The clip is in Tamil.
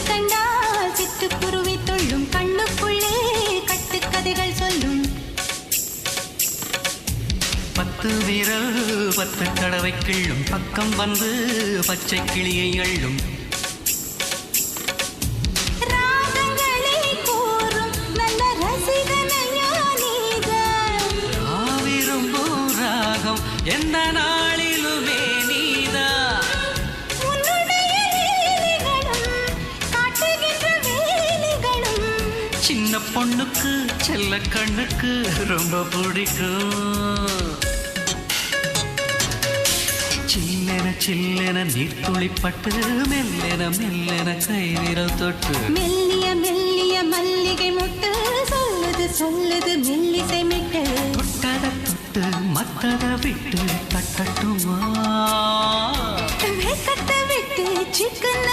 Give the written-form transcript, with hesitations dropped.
கண்டால் சிட்டுக்குருவி துள்ளும் கண்ணுக்குள்ளே கட்டுக்கதைகள் சொல்லும் 10 விரல் 10 தடவை கிள்ளும் பக்கம் வந்து பச்சை கிளியை அள்ளும் ராகங்களை கூறும் நல்ல ரசிகனையா நீதான் விரும்பும் ராகம் எந்த நாளிலுமே நீதான் உன்னுடைய வேலைகளும் காட்டுகின்ற வேலைகளும் சின்ன பொண்ணுக்கு செல்ல கண்ணுக்கு ரொம்ப பிடிக்கும் சில்லென சில்லென நீர்த்துளிப்பட்டு மெல்லென மெல்லென கை விரல் தொட்டு மெல்லிய மெல்லிய மல்லிகை முட்டு சொல்லுது சொல்லுது மெல்லிசை மிட்டு தொட்டத தொட்டு மத்தத விட்டு தட்டட்டுமா வெக்கத்தை விட்டு சிக்கன